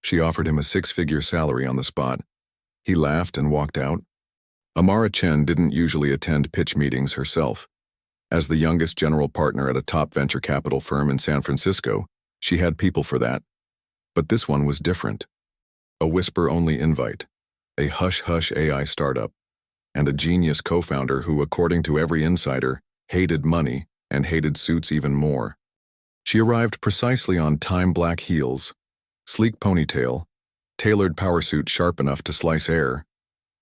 She offered him a six-figure salary on the spot. He laughed and walked out. Amara Chen didn't usually attend pitch meetings herself. As the youngest general partner at a top venture capital firm in San Francisco, she had people for that. But this one was different. A whisper-only invite, a hush-hush AI startup, and a genius co-founder who, according to every insider, hated money and hated suits even more. She arrived precisely on time: black heels, sleek ponytail, tailored power suit sharp enough to slice air.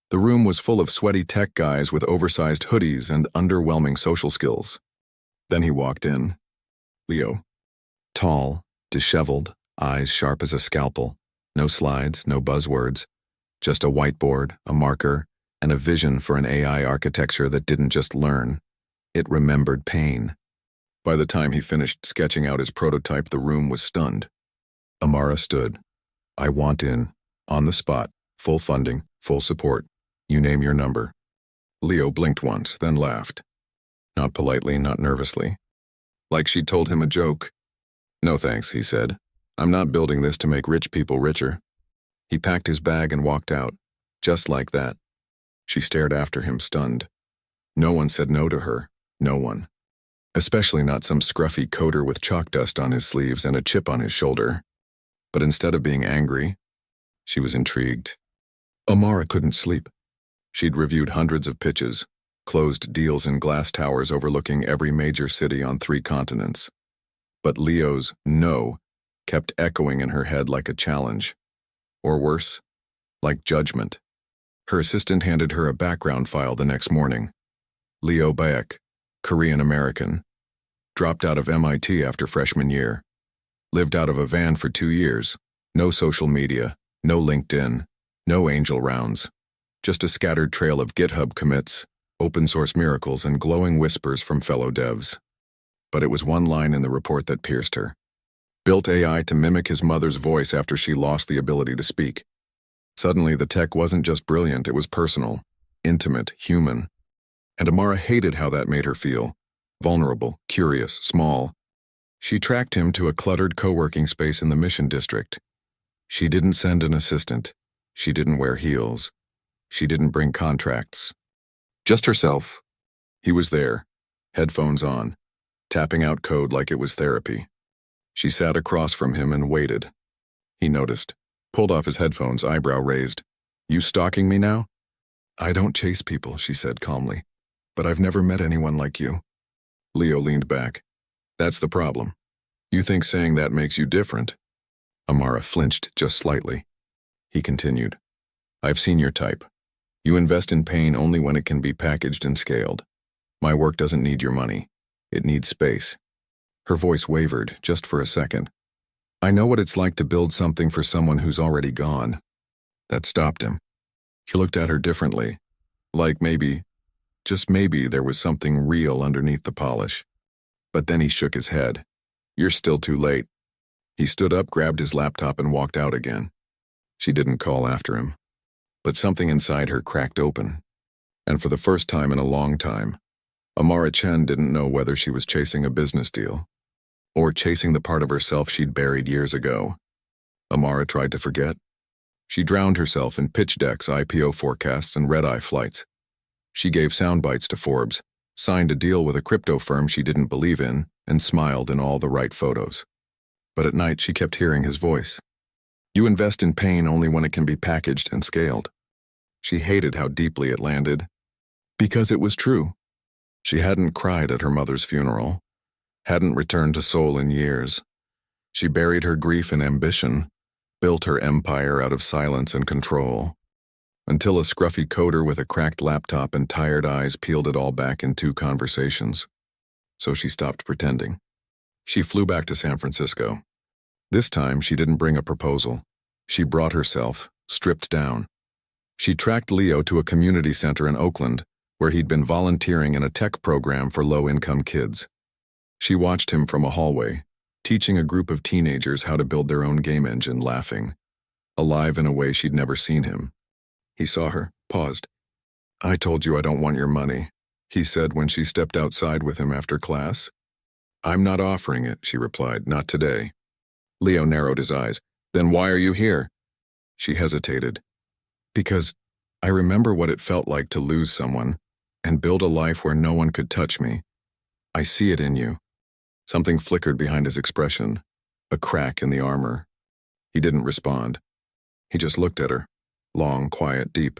The room was full of sweaty tech guys with oversized hoodies and underwhelming social skills. Then he walked in. Leo. Tall, disheveled, eyes sharp as a scalpel. No slides, no buzzwords. Just a whiteboard, a marker, and a vision for an AI architecture that didn't just learn. It remembered pain. By the time he finished sketching out his prototype, the room was stunned. Amara stood. I want in. On the spot. Full funding, full support. You name your number. Leo blinked once, then laughed. Not politely, not nervously. Like she'd told him a joke. No thanks, he said. I'm not building this to make rich people richer. He packed his bag and walked out. Just like that. She stared after him, stunned. No one said no to her. No one. Especially not some scruffy coder with chalk dust on his sleeves and a chip on his shoulder. But instead of being angry, she was intrigued. Amara couldn't sleep. She'd reviewed hundreds of pitches, closed deals in glass towers overlooking every major city on 3 continents. But Leo's no kept echoing in her head like a challenge. Or worse, like judgment. Her assistant handed her a background file the next morning. Leo Baek, Korean-American. Dropped out of MIT after freshman year. Lived out of a van for 2 years. No social media, no LinkedIn, no angel rounds. Just a scattered trail of GitHub commits, open source miracles, and glowing whispers from fellow devs. But it was one line in the report that pierced her. Built AI to mimic his mother's voice after she lost the ability to speak. Suddenly, the tech wasn't just brilliant, it was personal, intimate, human. And Amara hated how that made her feel. Vulnerable, curious, small. She tracked him to a cluttered co-working space in the Mission District. She didn't send an assistant. She didn't wear heels. She didn't bring contracts. Just herself. He was there, headphones on, tapping out code like it was therapy. She sat across from him and waited. He noticed, pulled off his headphones, eyebrow raised. You stalking me now? I don't chase people, she said calmly. But I've never met anyone like you. Leo leaned back. That's the problem. You think saying that makes you different? Amara flinched just slightly. He continued. I've seen your type. You invest in pain only when it can be packaged and scaled. My work doesn't need your money. It needs space. Her voice wavered just for a second. I know what it's like to build something for someone who's already gone. That stopped him. He looked at her differently. Like maybe, just maybe, there was something real underneath the polish. But then he shook his head. You're still too late. He stood up, grabbed his laptop, and walked out again. She didn't call after him. But something inside her cracked open. And for the first time in a long time, Amara Chen didn't know whether she was chasing a business deal or chasing the part of herself she'd buried years ago. Amara tried to forget. She drowned herself in pitch decks, IPO forecasts, and red-eye flights. She gave sound bites to Forbes, signed a deal with a crypto firm she didn't believe in, and smiled in all the right photos. But at night she kept hearing his voice. You invest in pain only when it can be packaged and scaled. She hated how deeply it landed. Because it was true. She hadn't cried at her mother's funeral, hadn't returned to Seoul in years. She buried her grief in ambition, built her empire out of silence and control, until a scruffy coder with a cracked laptop and tired eyes peeled it all back in 2 conversations. So she stopped pretending. She flew back to San Francisco. This time she didn't bring a proposal. She brought herself, stripped down. She tracked Leo to a community center in Oakland, where he'd been volunteering in a tech program for low-income kids. She watched him from a hallway, teaching a group of teenagers how to build their own game engine, laughing, alive in a way she'd never seen him. He saw her, paused. I told you I don't want your money, he said when she stepped outside with him after class. I'm not offering it, she replied, not today. Leo narrowed his eyes. Then why are you here? She hesitated. Because I remember what it felt like to lose someone and build a life where no one could touch me. I see it in you. Something flickered behind his expression, a crack in the armor. He didn't respond. He just looked at her, long, quiet, deep.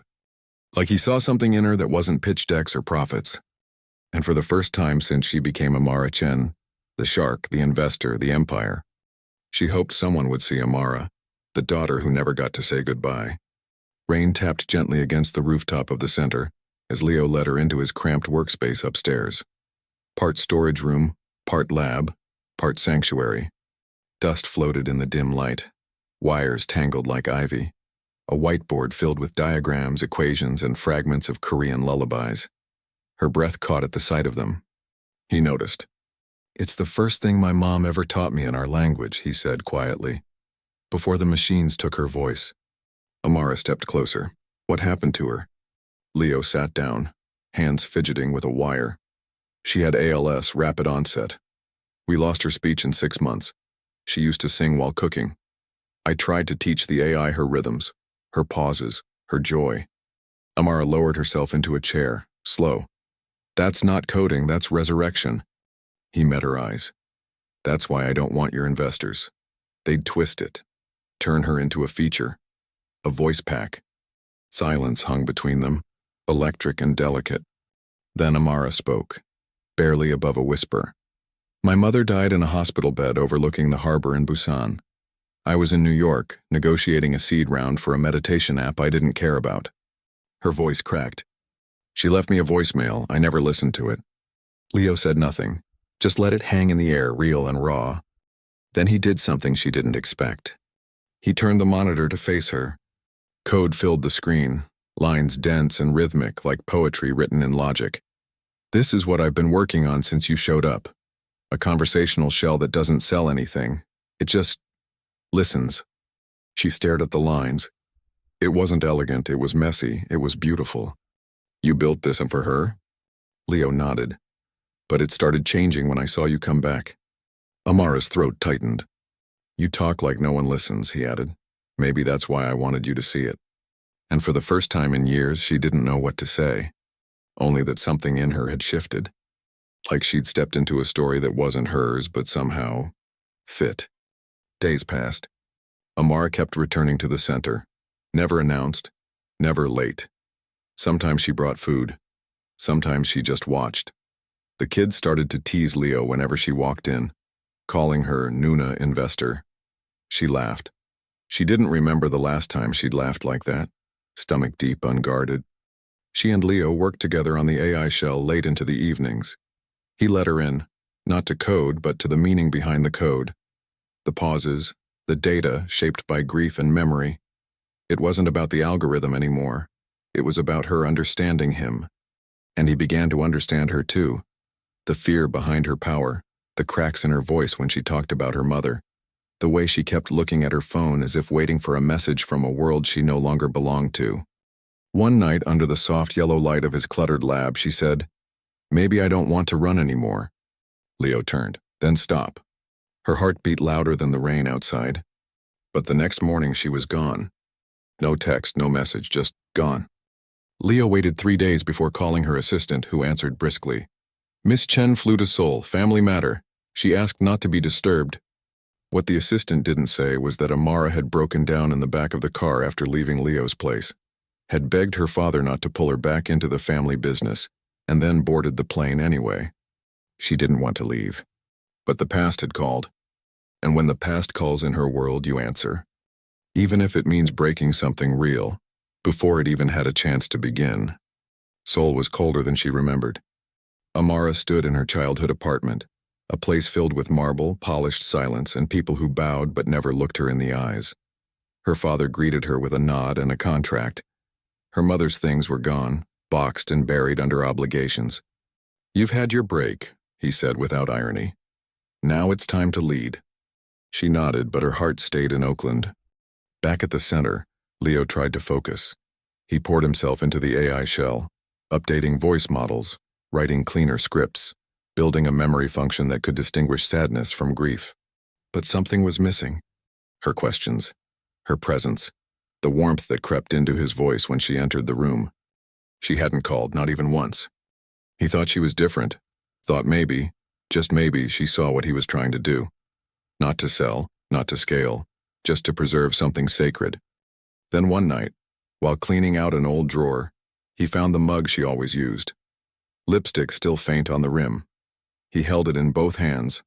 Like he saw something in her that wasn't pitch decks or profits. And for the first time since she became Amara Chen, the shark, the investor, the empire, she hoped someone would see Amara, the daughter who never got to say goodbye. Rain tapped gently against the rooftop of the center as Leo led her into his cramped workspace upstairs. Part storage room, part lab, part sanctuary. Dust floated in the dim light, wires tangled like ivy, a whiteboard filled with diagrams, equations, and fragments of Korean lullabies. Her breath caught at the sight of them. He noticed. "It's the first thing my mom ever taught me in our language," he said quietly, before the machines took her voice. Amara stepped closer. What happened to her? Leo sat down, hands fidgeting with a wire. She had ALS, rapid onset. We lost her speech in 6 months. She used to sing while cooking. I tried to teach the AI her rhythms, her pauses, her joy. Amara lowered herself into a chair, slow. "That's not coding, that's resurrection." He met her eyes. "That's why I don't want your investors. They'd twist it, turn her into a feature, a voice pack." Silence hung between them, electric and delicate. Then Amara spoke, barely above a whisper. "My mother died in a hospital bed overlooking the harbor in Busan. I was in New York, negotiating a seed round for a meditation app I didn't care about." Her voice cracked. "She left me a voicemail. I never listened to it." Leo said nothing, just let it hang in the air, real and raw. Then he did something she didn't expect. He turned the monitor to face her. Code filled the screen, lines dense and rhythmic like poetry written in logic. "This is what I've been working on since you showed up. A conversational shell that doesn't sell anything. It just listens." She stared at the lines. It wasn't elegant, it was messy, it was beautiful. "You built this and for her?" Leo nodded. "But it started changing when I saw you come back." Amara's throat tightened. "You talk like no one listens," he added. "Maybe that's why I wanted you to see it." And for the first time in years, she didn't know what to say. Only that something in her had shifted. Like she'd stepped into a story that wasn't hers, but somehow fit. Days passed. Amara kept returning to the center. Never announced, never late. Sometimes she brought food. Sometimes she just watched. The kids started to tease Leo whenever she walked in, calling her Nuna investor. She laughed. She didn't remember the last time she'd laughed like that, stomach deep, unguarded. She and Leo worked together on the AI shell late into the evenings. He let her in, not to code, but to the meaning behind the code. The pauses, the data shaped by grief and memory. It wasn't about the algorithm anymore. It was about her understanding him. And he began to understand her too. The fear behind her power, the cracks in her voice when she talked about her mother, the way she kept looking at her phone as if waiting for a message from a world she no longer belonged to. One night, under the soft yellow light of his cluttered lab, she said, "Maybe I don't want to run anymore." Leo turned, then stopped. Her heart beat louder than the rain outside. But the next morning she was gone. No text, no message, just gone. Leo waited 3 days before calling her assistant, who answered briskly. "Miss Chen flew to Seoul, family matter. She asked not to be disturbed." What the assistant didn't say was that Amara had broken down in the back of the car after leaving Leo's place, had begged her father not to pull her back into the family business, and then boarded the plane anyway. She didn't want to leave. But the past had called. And when the past calls in her world, you answer. Even if it means breaking something real, before it even had a chance to begin. Seoul was colder than she remembered. Amara stood in her childhood apartment, a place filled with marble, polished silence, and people who bowed but never looked her in the eyes. Her father greeted her with a nod and a contract. Her mother's things were gone, boxed and buried under obligations. "You've had your break," he said without irony. "Now it's time to lead." She nodded, but her heart stayed in Oakland. Back at the center, Leo tried to focus. He poured himself into the AI shell, updating voice models, writing cleaner scripts, building a memory function that could distinguish sadness from grief. But something was missing. Her questions, her presence, the warmth that crept into his voice when she entered the room. She hadn't called, not even once. He thought she was different, thought maybe, just maybe, she saw what he was trying to do. Not to sell, not to scale, just to preserve something sacred. Then one night, while cleaning out an old drawer, he found the mug she always used. Lipstick still faint on the rim. He held it in both hands,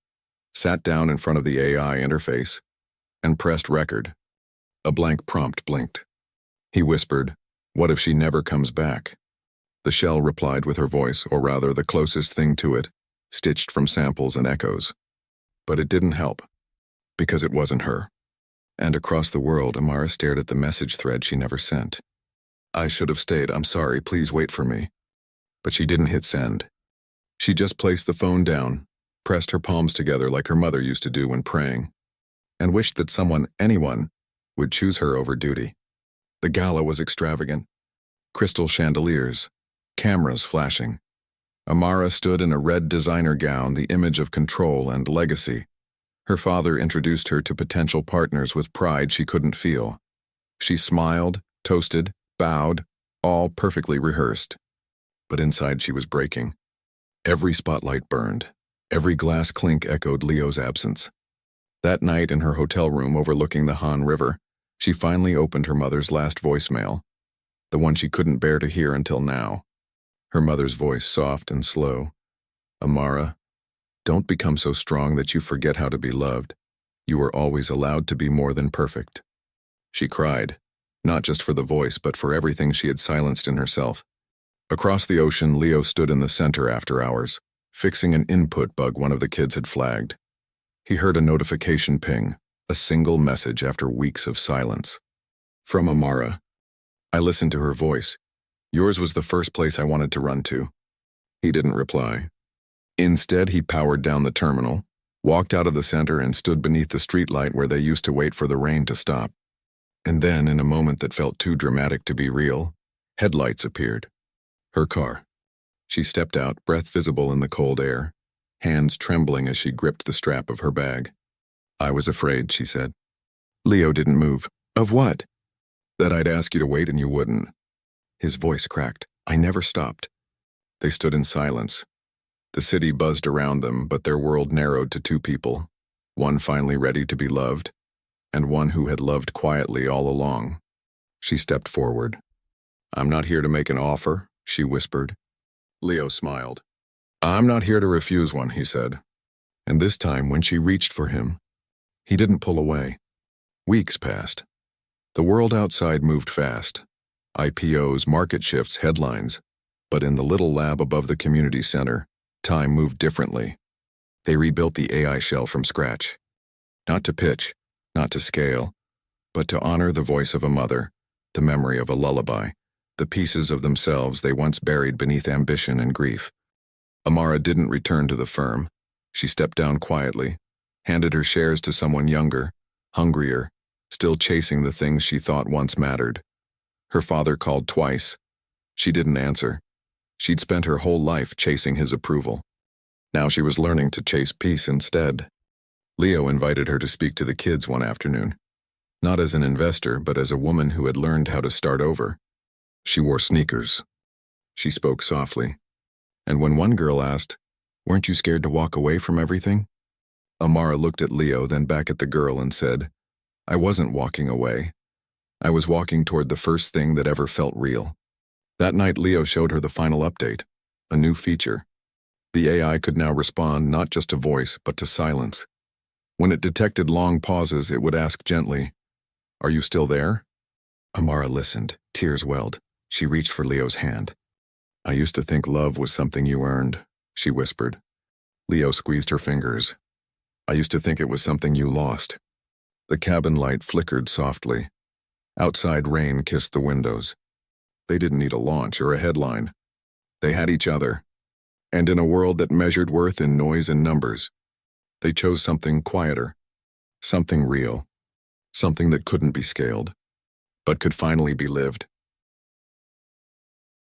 sat down in front of the AI interface, and pressed record. A blank prompt blinked. He whispered, "What if she never comes back?" The shell replied with her voice, or rather the closest thing to it, stitched from samples and echoes. But it didn't help, because it wasn't her. And across the world, Amara stared at the message thread she never sent. "I should have stayed. I'm sorry. Please wait for me." But she didn't hit send. She just placed the phone down, pressed her palms together like her mother used to do when praying, and wished that someone, anyone, would choose her over duty. The gala was extravagant. Crystal chandeliers, cameras flashing. Amara stood in a red designer gown, the image of control and legacy. Her father introduced her to potential partners with pride she couldn't feel. She smiled, toasted, bowed, all perfectly rehearsed. But inside she was breaking. Every spotlight burned. Every glass clink echoed Leo's absence. That night in her hotel room overlooking the Han River, she finally opened her mother's last voicemail, the one she couldn't bear to hear until now. Her mother's voice soft and slow. "Amara, don't become so strong that you forget how to be loved. You were always allowed to be more than perfect." She cried, not just for the voice, but for everything she had silenced in herself. Across the ocean, Leo stood in the center after hours, fixing an input bug one of the kids had flagged. He heard a notification ping, a single message after weeks of silence. From Amara. I listened to her voice. "Yours was the first place I wanted to run to." He didn't reply. Instead, he powered down the terminal, walked out of the center and stood beneath the streetlight where they used to wait for the rain to stop. And then, in a moment that felt too dramatic to be real, headlights appeared. Her car. She stepped out, breath visible in the cold air, hands trembling as she gripped the strap of her bag. "I was afraid," she said. Leo didn't move. "Of what?" "That I'd ask you to wait and you wouldn't." His voice cracked. I never stopped. They stood in silence. The city buzzed around them, but their world narrowed to two people, one finally ready to be loved, and one who had loved quietly all along. She stepped forward. "I'm not here to make an offer," she whispered. Leo smiled. "I'm not here to refuse one," he said. And this time, when she reached for him, he didn't pull away. Weeks passed. The world outside moved fast. IPOs, market shifts, headlines. But in the little lab above the community center, time moved differently. They rebuilt the AI shell from scratch. Not to pitch, not to scale, but to honor the voice of a mother, the memory of a lullaby, the pieces of themselves they once buried beneath ambition and grief. Amara didn't return to the firm. She stepped down quietly, handed her shares to someone younger, hungrier, still chasing the things she thought once mattered. Her father called twice. She didn't answer. She'd spent her whole life chasing his approval. Now she was learning to chase peace instead. Leo invited her to speak to the kids one afternoon, not as an investor, but as a woman who had learned how to start over. She wore sneakers. She spoke softly. And when one girl asked, "Weren't you scared to walk away from everything?" Amara looked at Leo, then back at the girl and said, "I wasn't walking away. I was walking toward the first thing that ever felt real." That night, Leo showed her the final update, a new feature. The AI could now respond not just to voice, but to silence. When it detected long pauses, it would ask gently, "Are you still there?" Amara listened, tears welled. She reached for Leo's hand. "I used to think love was something you earned," she whispered. Leo squeezed her fingers. "I used to think it was something you lost." The cabin light flickered softly. Outside rain kissed the windows. They didn't need a launch or a headline. They had each other. And in a world that measured worth in noise and numbers, they chose something quieter, something real, something that couldn't be scaled, but could finally be lived.